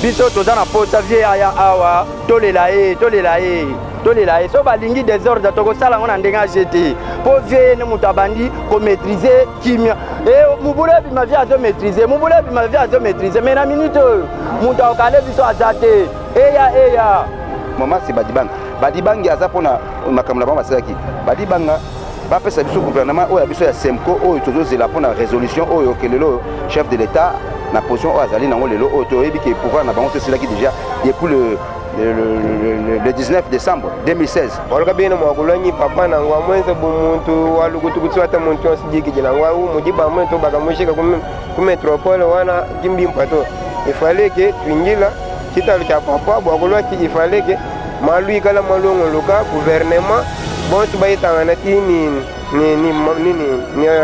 biso toza na posa vie aya awa tolela ye so balingi désordre tokosala ngo na ndenge ajete po vie ne moto abandi komaîtriser kimia mobulu ebima vie azomaîtriser mais na minute oyo moto akokale biso aza te eya mama c'est badibanga aza mpona makambo na bango basalaki badibanga bapesa biso gouvernement oyo ya biso ya semco oyo tozozela mpona résolution oyo kelelo chef de l'état na position oyo azali nango lelo oyo toyebi ke pouvoir na bango sosilaki déjà depuis le 19 décembre 2016 waloka bena mwakulwanyi papa na ngwa mwenze bumuntu walukutukutsi wata muntu osijiki na ngwa u mujiba mwenzo bakamushika ku metropole wana kimbimpato ifaleke twingila kitalo cha papa bwakulwaki ifaleke malui kala malongo luka gouvernement bontu bayitangana ti ni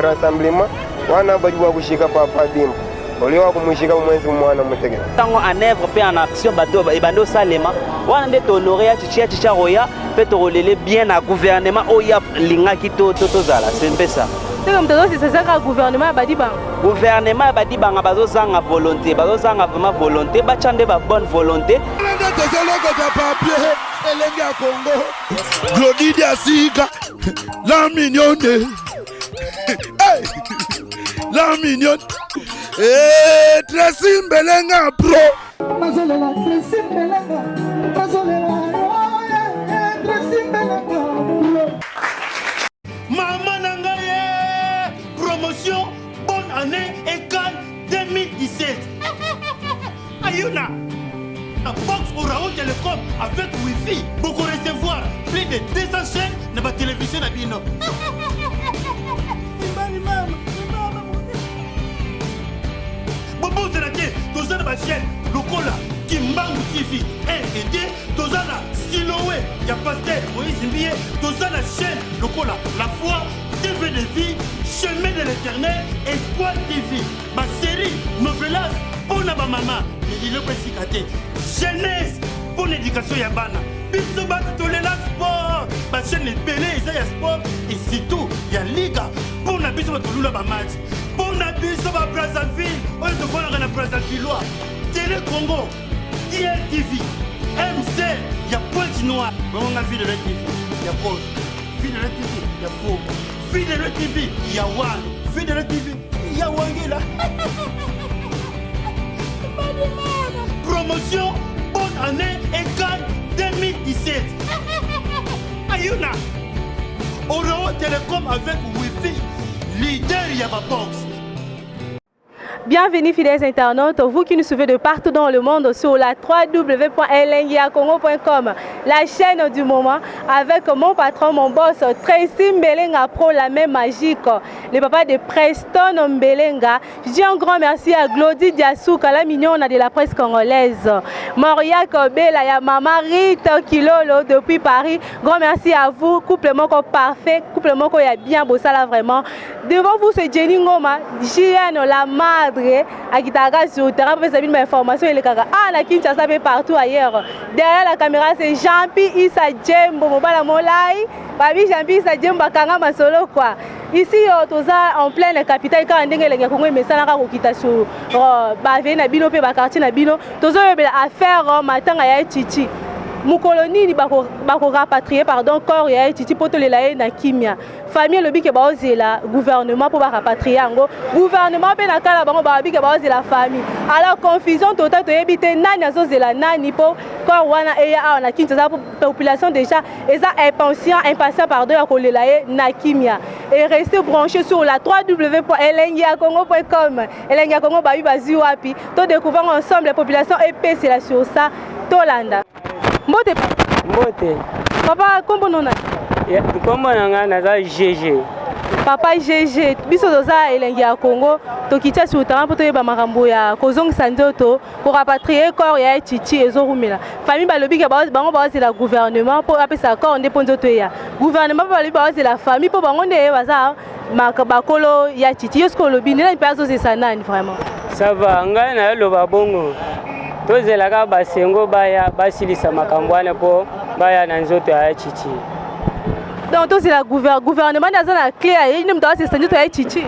rassemblement wana bajibwa kushika papa bimba oliwa kumushika mwenzi mwana mutege tango en œuvre pe en action bato ebando salema wana nde honoré ya chicha roya pe to relele bien na gouvernement oya lingaki to zala c'est un peu ça comme todo c'est ça gouvernement badibanga bazozanga volonté bazozanga vraiment volonté bachande ba bonne volonté elenge ya Congo Glody Diasika la mignonne la mignonne Tracy Mbelenga pro mazolela Tracy Mbelenga mazolela Tracy Mbelenga pro Maman Nangaye promotion bonne année égale 2017 Ayuna la box Orao Télécom avec Wi-Fi pour recevoir plus de 200 chaînes dans la télévision à Bino. Bobo Zerake, tous les chaînes, le cola, Kimbangu TV, 1 et 2, tous les Siloé, il y a Pasteur, Moïse Mbié, tous les chaînes, le cola, la foi, TV de vie, chemin de l'éternel, Espoir TV, ma série, novelas, pour la maman, il est précisément. Jeunesse pour l'éducation ya bana biso bato tolela sport ba chaîne ebele eza ya sport et surtout ya liga pour na biso bato lula ba match pour na biso ba Brazzaville oyo tokolaka na Brazzaville Télé Congo DLTV MC ya Pointe Noire bonga vie de la TV ya pause vie de la TV ya faux vie de la TV ya wan vie de la TV ya wangela promotion bonne année égale 2017 Ayuna Orao Télécom avec Wi-Fi leader Yababox. Bienvenue fidèles internautes, vous qui nous suivez de partout dans le monde sur la www.elengiacongo.com, la chaîne du moment avec mon patron, mon boss Tracy Mbelenga Pro, la main magique, le papa de Preston Mbelenga. Je dis un grand merci à Glody Diasouka, la mignonne de la presse congolaise, Moria Kobela, ya Mama Rita Kilolo depuis Paris. Grand merci à vous, couple moko parfait, couple moko ya bien bossé là vraiment. Devant vous c'est Jenny Ngoma, Giano la madre. Akitaka sur le terrain, vous avez une information et le caca. Ah, la Kinshasa fait partout ailleurs. Derrière la caméra, c'est Jean-Pi Issa Djembo, Mobala Molai. Babi Jean-Pi Issa Djembo, Kanga Masolo quoi. Ici, en pleine capitale, quand on est en Congo, mais ça n'a pas quitté sur Bavé, Nabino, Quartier Nabino. Tous les affaires, matin à Titi. Mon colonie ni bako rapatrier pardon corps ya titi poto le laé na kimia famille le bi ke ba ozela gouvernement pour ba rapatrier ngo gouvernement pe na kala bango ba bi ke ba ozela famille alors confusion totale to yebite nani azozela nani po corps wana eya na Kinshasa population déjà eza impatient pardon ya ko le laé na kimia et restez branchés sur la www.elengiacongo.com Elengiacongo ba bi bazi wapi to découvrir ensemble la population et c'est là sur ça Tolanda. Mbote papa kombo nona kombo nanga naza GG papa GG biso toza elengi ya Congo tokitia sur terrain pour toyeba makambo ya kozongisa nzoto pour rapatrier corps ya Titi ezorumela famille balobi ke bango bazela gouvernement pour apesa corps nde ponzo toya gouvernement balobi bazela famille pour bango nde baza bakolo ya Titi yosko lobi nde peso c'est nani vraiment ça va ngai na loba bongo tozelaka basengo baya basilisa makambo wana po baya na nzoto ya Titi. Donc tozela gouvernement naza na clé ya yini mtawa c'est nzoto ya Titi.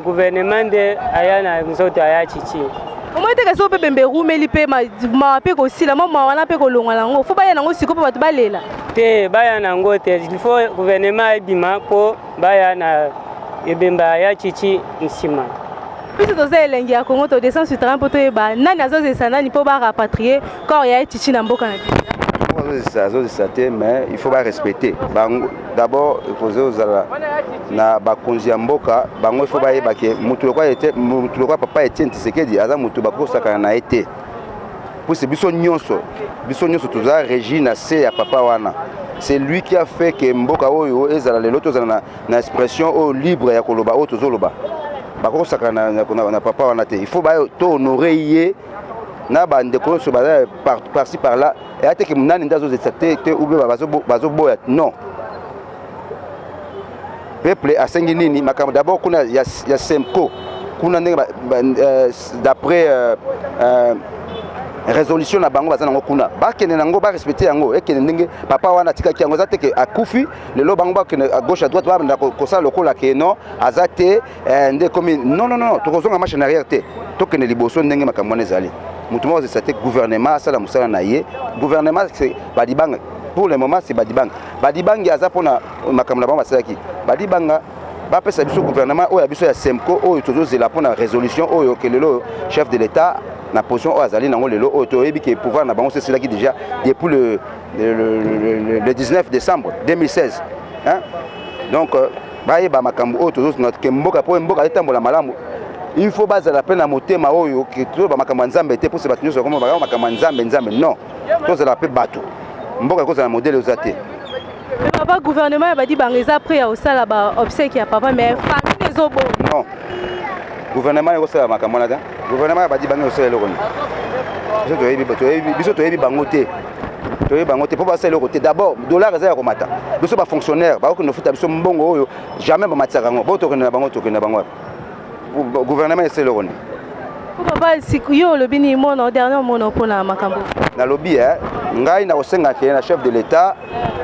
Gouvernement de aya na nzoto ya Titi. Comment est-ce que bembe roumeli pe ma pe ko sila mama wana pe ko longa lango faut ba ya nango siko pe batu balela te baya nango te il faut gouvernement ebima po baya na ebemba ya chichi nsima puisque toza elengi ya Congo to descend sur terrain po to eba nani azozesa nani po ba rapatrier corps ya chichi na mboka na azozesa te mais il faut ba respecter d'abord poser aux ala na bakonzi ya mboka bango il faut bayeba ke mutu lokwa papa Etienne Tshisekedi aza mutu bakosaka na ete pour ce biso nyonso toza régi na se ya papa wana. C'est lui qui a fait que mboka oyo ezala lelo tozala na expression libre ya koloba o tozoloba bakosaka na papa wana te. Il faut ba to honorer ye na bandeko so par-ci par là et ate ke munani ndazo te ou bazo boya non. Peuple asengi nini makambo d'abord kuna ya Semco kuna d'après résolution na bango bazana kuna bakene nango ba respecter yango ekene ndenge papa wana tikaki yango zate ke akufi lelo bango bakene à gauche à droite ba ndako kosa lokola ke non azate nde comme non tokozonga marche en arrière te tokene liboso ndenge makambo ezali mutu mo zate gouvernement sala musala na ye gouvernement c'est badibanga pour le moment c'est badibanga aza pona makambo na bango basalaki badibanga bapesa biso gouvernement oyo biso ya Semco oyo tozozela pona résolution oyo ke lelo chef de l'état na position azali nango lelo oto ebi ke pouvoir na bango c'est cela qui déjà depuis le 19 décembre 2016 hein donc baye ba makambo oto notre ke mboka po mboka etambola malamu il faut bazala pena motema oyo ke to ba makambo nzambe te pour se batunyo comme ba makambo nzambe non tozala pe bato mboka ko za modèle osate. Mais papa gouvernement ba di bangeza après ya osala ba obsèque ya papa mais famille ezobo non gouvernement est aussi à ma camarade. Gouvernement a dit bango c'est le rôle. Biso to yebi bango te. To yebi bango te pour passer le côté d'abord dollar za ya komata. Biso ba fonctionnaire ba ko no futa biso mbongo oyo jamais ba matisa kango. Bo to kena bango to kena bango. Gouvernement c'est le rôle. Papa sikuyo lobi ni mono dernier mono pona makambo. Na lobby ngai na osenga ke na chef de l'état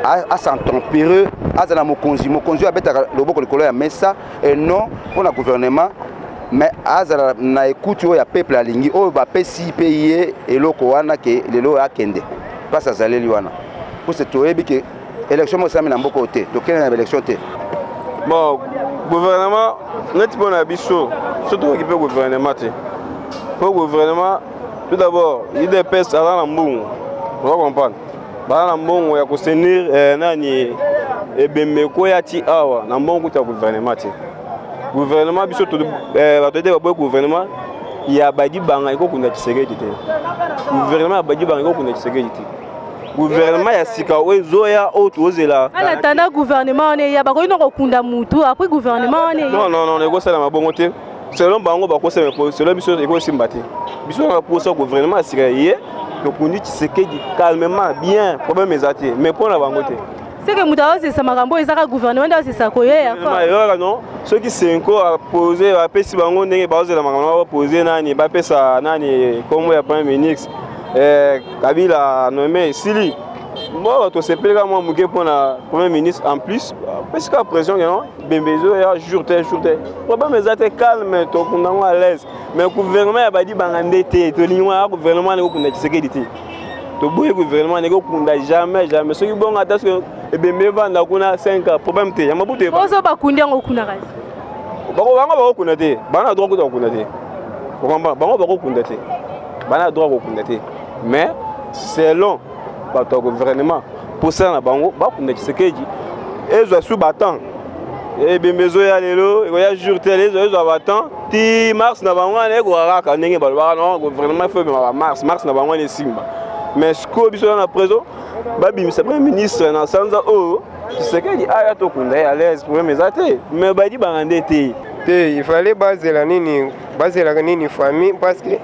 a s'entempérer azana mokonzi abeta loboko likolo ya mesa et non pour le gouvernement. Mais azala na écoute ya peuple alingi o ba pesi payer eloko wana ke lelo akende pas azaleli wana pour se toyebi ke élection mo sami na mboko te to kena na élection te bon gouvernement net bon abiso surtout qui peut gouvernement te pour gouvernement tout d'abord il dépêche à la mbongo on comprendre ba na mbongo ya ko senir nani ebemeko ya ti awa na mbongo ta gouvernement te gouvernement biso to batete ba gouvernement ya badi banga iko kuna Tshisekedi te gouvernement ya badi banga iko kuna Tshisekedi te gouvernement ya sika ozoya otozela ala tanda gouvernement on ya bako ino kunda mutu après gouvernement on non ego sala mabongo te selon bango bako sala selon biso ego simbati biso na pour ça gouvernement ya sika ye to kundi Tshisekedi calmement bien problème ezate mais pour na bango te c'est que muta c'est ça makambo ezaka gouvernement nda c'est ça koyeya quoi non ceux qui Semco a posé a pesi bango ndenge bazela makambo ba poser nani ba pesa nani comme ya premier ministre Kabila nommé Sili moi to sepeleka moi muke pona premier ministre en plus parce que pression non bembezo ya jour problème ezate calme to kundango à l'aise mais gouvernement ya badi banga ndete to lingwa gouvernement ne ko kunda Tshisekedi to boye gouvernement ne ko kunda jamais ceux qui bon attends que ebembe vanda kuna 5 ans problème te ya mabuto ozo bakundi ngo kuna kasi bako kuna te bana droit ko kuna te bako kuna te bana droit ko kuna te mais selon bato gouvernement pour ça na bango bakunda Tshisekedi ezo sous battant ebembezo ya lelo ya jour tel ezo battant ti mars na bango na ko raka ndenge balwa non gouvernement fait mars na bango ne simba mais sko biso na président babimisa premier ministre na sanza o Tshisekedi aya to kunda à l'aise pour mes athées mais badi bangande te il fallait bazela nini famille parce que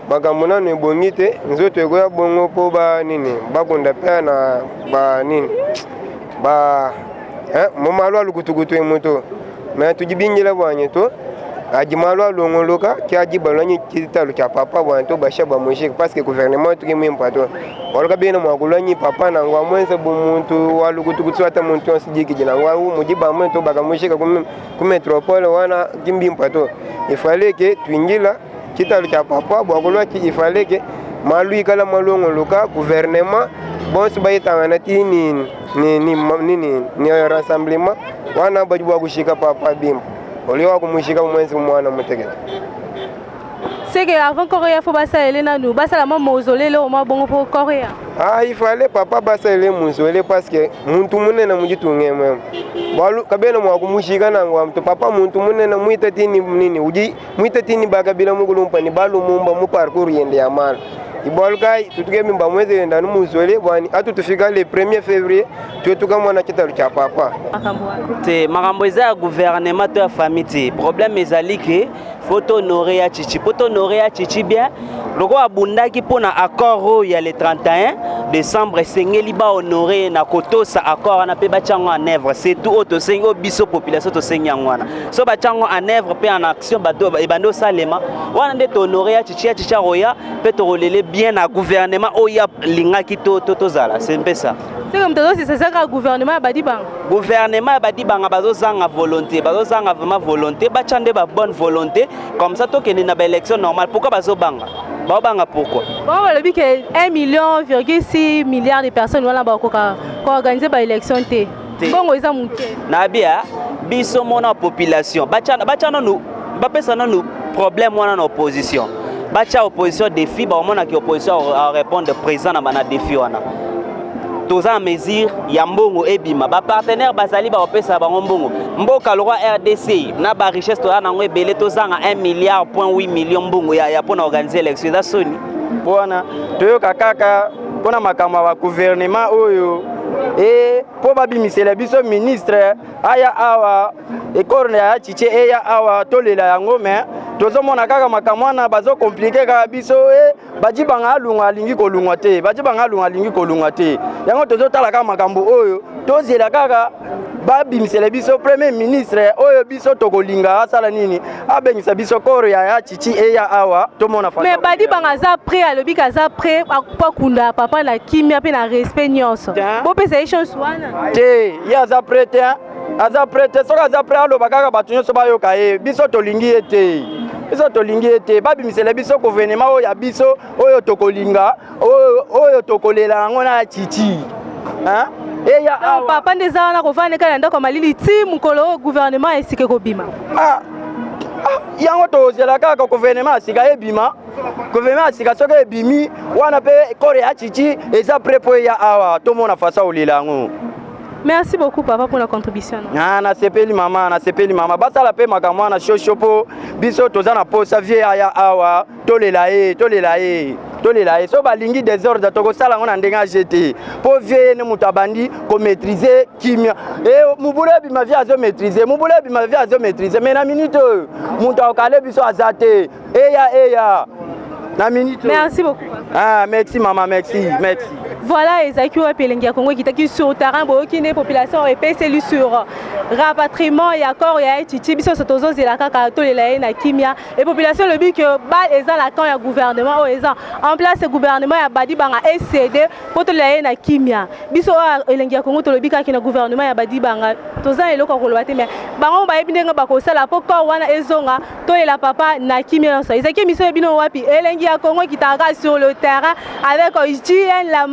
bakamona ne bongi te nzoto egoya bongo po ba nini bakunda pe na ba nini ba momalo alukutukutu emoto mais tujibingila bwanye to ajimalo longoloka ki ajibalanye kitalo kya papa bwanto basha ba moshik parce que gouvernement to kemwe mpato waloka bena mwakulanye papa na ngwa mwenze bumuntu walukutukutu ata muntu osijiki jina ngwa mujiba mwento baka moshika ku métropole wana kimbi mpato il fallait que twingila chitalo cha papa bwakolwa ki ifale ke malu ikala malongo loka gouvernement bon so bayitanga ti ni rassemblement wana bajwa kushika papa bimba oliwa kumushika mwenzi mwana mutegeta. C'est que avant Corée faut basa elena nous basa la mausolée là au moins bon pour Corée. Ah il fallait papa basa ele mausolée parce que muntu munene mujitunge mwema. Balu kabela mwa kumushika nangwa mtu papa muntu munene muita tini nini uji muita tini bakabila mugulumpa ni balu mumba mu parcours yende ya mala. Ibolkai tutuge mimba mwezi enda no mausolée bwani atu tufika le 1er février tuetuka mwana kitalo cha papa. Te makambo eza ya gouvernement to ya famille problème ezali ke faut honorer ya Chichi. Pour honorer ya Chichi bien, loko abundaki pona accord ya le 31 décembre sengeli ba honorer na kotosa accord na pe ba chango en œuvre. C'est tout auto sengo biso population to sengangwana. So ba chango en œuvre pe en action bato e bando salema. Wana nde honorer ya Chichi roya pe to relele bien na gouvernement oya lingaki to zala. C'est un peu ça. C'est comme c'est ça que gouvernement badi bang. Gouvernement badi banga bazo zanga volonté, bazo zanga vraiment volonté, ba chande ba bonne volonté. Comme ça, tu as une élection normale. Pourquoi bazo banga? Ba banga pourquoi? Bon, on a vu que 1,6 milliard de personnes ont organisé une élection. Bon, ils ont monté. Nabia, biso mona population. Bachana nous, bapesa nous problème wana na opposition. Bacha opposition défi, ba mona ki opposition à répondre présent na bana défi wana. Tous en mesure ya mbongo ebima ba partenaire bazali ba opesa ba mbongo mboka loi RDC na ba richesse to na ngwe belé tozanga 1,8 milliard mbongo ya pona organiser élection za soni bwana toyoka kaka pona makama wa gouvernement oyo po babimisela biso ministre aya awa ekorne ya Chichi eya awa tolela yango me tozomona kaka makamwana bazo compliquer kaka biso bajibanga alunga alingi kolungwa te bajibanga alunga alingi kolungwa te yango tozotala kaka makambo oyo tozela kaka babimisela biso premier ministre oyo biso tokolinga asala nini abengisa biso koro ya Chichi eya awa tomona fa mais badi banga za prêt alobi kaza prêt pa kunda papa na kimia pe na respect nyonso bo pesa échange wana te ya za prêt te aza prêt te soka za prêt aloba kaka batu nyonso bayoka biso tolingi ete biso tolingi ete babimisela biso gouvernement oyo ya biso oyo tokolinga oyo tokolela yango na Chichi hein eya awa papa ndeza wana kovane kala ndako malili ti mukolo gouvernement esike kobima yango tozela kaka gouvernement asika ebima gouvernement asika soki ebimi wana pe kore ya Chichi eza prêt po eya awa tomona fasa olela yango. Merci beaucoup papa pour la contribution. Na sepeli mama basala pe makamwa na shoshopo biso tozana posa vie aya awa tolela so balingi désordre tokosala ngona ndenga jeté po vie ne mutabandi ko maîtriser kimia mubule bima vie azo maîtriser mais na minute mutu akale biso azate eya na minute. Merci beaucoup papa. Merci maman, merci. Voilà, Ezaki Wapelengi à Congo qui est sur le terrain, qui est population et PCLU sur rapatriement et accord et Chichi, biso sotozo zelaka kato les na kimia et population le but que bal eza la camp ya gouvernement o eza en place le gouvernement ya badi banga SCD pour les na kimia biso elengi à Congo to le but ka na gouvernement ya badi banga toza eloko ko lobate mais bango ba ebinga ba ko sala poko wana ezonga to la papa na kimia so Ezaki miso bino wapi elengi à Congo qui t'a sur le terrain avec JN la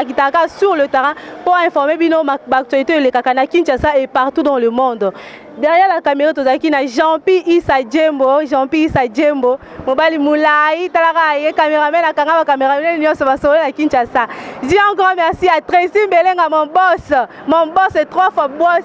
qui t'a sur le terrain pour informer bino l'actualité les kakana Kinshasa et partout dans le monde. Derrière la caméra, tu as Jean-Pierre Issa Djembo, Mobali Moulay, Talaraye, caméraman, la caméraman, Nyon Sabasole, la Kinshasa. Je dis encore merci à Tracy Mbelenga, mon boss est 3 fois boss,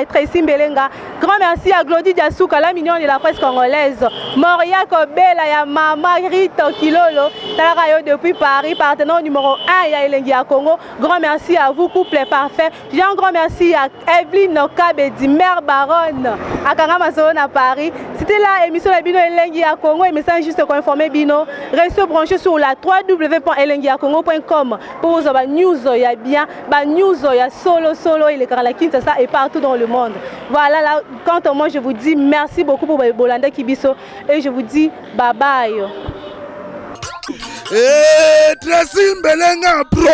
Tracy Mbelenga. Grand merci à Glody Diasouka, la mignon de la presse congolaise. Moria Kobela, ya Mama Rito Kilolo, Talaraye depuis Paris, partenaire numéro 1, ya Elengi à Congo. Grand merci à vous, couple parfait. Je dis un grand merci à Evelyne Nokabe. Di mère baronne à Kangamazon à Paris. C'était la émission de Bino Elengi à Congo et message juste pour informer Bino. Restez branchés sur la www.elengiacongo.com pour vous avoir news ya bien, news ya solo et les Karala Kinshasa et partout dans le monde. Voilà là, quant à moi je vous dis merci beaucoup pour Bolanda Kibiso et je vous dis bye bye. Tracy Mbelenga bro.